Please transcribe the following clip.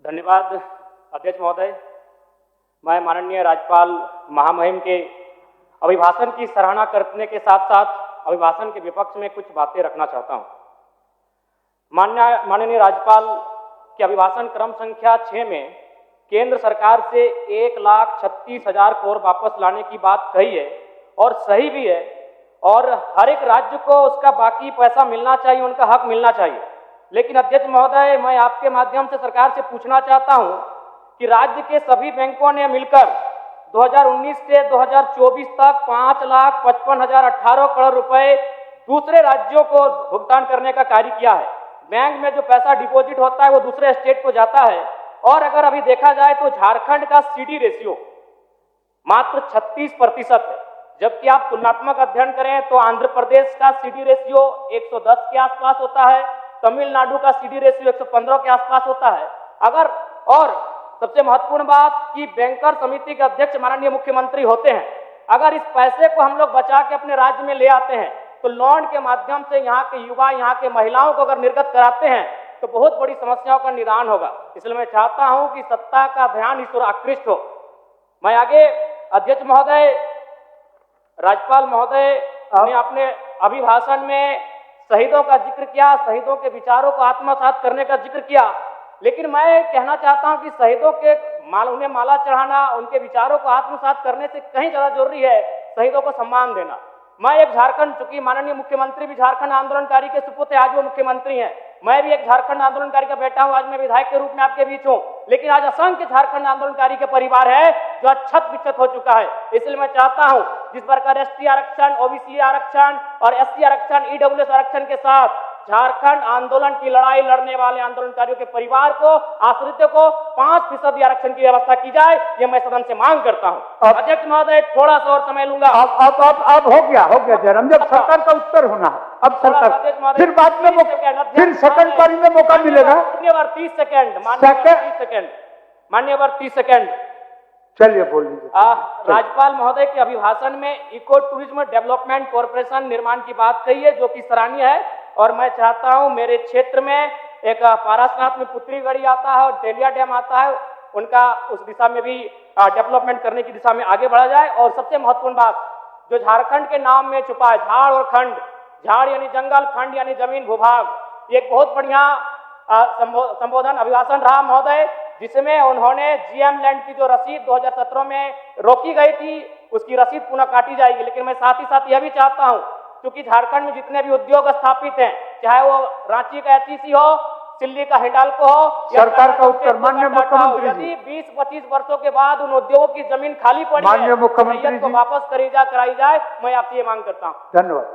धन्यवाद अध्यक्ष महोदय। मैं माननीय राज्यपाल महामहिम के अभिभाषण की सराहना करने के साथ साथ अभिभाषण के विपक्ष में कुछ बातें रखना चाहता हूं। माननीय राज्यपाल के अभिभाषण क्रम संख्या 6 में केंद्र सरकार से 1,36,000 करोड़ वापस लाने की बात कही है और सही भी है, और हर एक राज्य को उसका बाकी पैसा मिलना चाहिए, उनका हक मिलना चाहिए। लेकिन अध्यक्ष महोदय, मैं आपके माध्यम से सरकार से पूछना चाहता हूं कि राज्य के सभी बैंकों ने मिलकर 2019 से 2024 तक 5,55,018 करोड़ रुपए दूसरे राज्यों को भुगतान करने का कार्य किया है। बैंक में जो पैसा डिपॉजिट होता है वो दूसरे स्टेट को जाता है, और अगर अभी देखा जाए तो झारखंड का सीडी रेशियो मात्र 36% है, जबकि आप तुलनात्मक अध्ययन करें तो आंध्र प्रदेश का सीडी रेशियो 110 के आसपास होता है, तमिलनाडु का सीडी रेशियो 115 के आसपास होता है। और सबसे महत्वपूर्ण बात कि बैंकर समिति के अध्यक्ष माननीय मुख्यमंत्री होते हैं। अगर इस पैसे को हम लोग बचा के अपने राज्य में ले आते हैं तो लोन के माध्यम से यहाँ के युवा, यहाँ के महिलाओं को अगर निर्गत कराते हैं तो बहुत बड़ी समस्याओं का निदान होगा। इसलिए मैं चाहता हूं कि सत्ता का ध्यान इस ओर आकृष्ट हो। मैं आगे अध्यक्ष महोदय, राज्यपाल महोदय ने अपने अभिभाषण में शहीदों का जिक्र किया, शहीदों के विचारों को आत्मसात करने का जिक्र किया, लेकिन मैं कहना चाहता हूं कि शहीदों के उन्हें माला चढ़ाना, उनके विचारों को आत्मसात करने से कहीं ज्यादा जरूरी है शहीदों को सम्मान देना। मैं एक झारखंड, चूंकि माननीय मुख्यमंत्री भी झारखंड आंदोलनकारी के सुपुत्र आज वो मुख्यमंत्री हैं, मैं भी एक झारखंड आंदोलनकारी का बेटा हूं, आज मैं विधायक के रूप में आपके बीच हूं, लेकिन आज असंख्य झारखंड आंदोलनकारी के परिवार है जो अक्षत विक्षत हो चुका है। इसलिए मैं चाहता हूं जिस प्रकार एसटी आरक्षण, ओबीसी आरक्षण और एससी आरक्षण, ईडब्ल्यूएस आरक्षण के साथ झारखंड आंदोलन की लड़ाई लड़ने वाले आंदोलनकारियों के परिवार को, आश्रितों को 5% आरक्षण की व्यवस्था की जाए, ये मैं सदन से मांग करता हूं। अध्यक्ष महोदय, थोड़ा सा और समय लूंगा। अब हो गया जयराम, जब सरकार का उत्तर होना है, अब सरकार फिर बाद में फिर सेकंड पारी में मौका मिलेगा। मान्यवर 30 सेकंड, मान्यवर 30 सेकंड। चलिए बोल लीजिए। राज्यपाल महोदय के अभिभाषण में इको टूरिज्म डेवलपमेंट कॉर्पोरेशन निर्माण की बात कही है, जो कि सराहनीय है, और मैं चाहता हूं मेरे क्षेत्र में एक पारसनाथ में पुत्री गढ़ी आता है और तेलिया डैम आता है, उनका उस दिशा में भी डेवलपमेंट करने की दिशा में आगे बढ़ा जाए। और सबसे महत्वपूर्ण बात जो झारखंड के नाम में छुपा है, झाड़ और खंड, झाड़ यानी जंगल, खंड यानी जमीन भूभाग, ये एक बहुत बढ़िया संबोधन अभिभाषण रहा महोदय, जिसमें उन्होंने जीएम लैंड की जो रसीद 2017 में रोकी गई थी उसकी रसीद पुनः काटी जाएगी। लेकिन मैं साथ ही साथ यह भी चाहता हूं, क्योंकि झारखंड में जितने भी उद्योग स्थापित हैं, चाहे वो रांची का एचईसी हो, दिल्ली का हिंडाल्को हो, सरकार का उत्तर माननीय मुख्यमंत्री, यदि 20-25 वर्षों के बाद उन उद्योगों की जमीन खाली पड़ी है, माननीय मुख्यमंत्री को वापस कराई जाए, मैं आपसे ये मांग करता हूँ। धन्यवाद।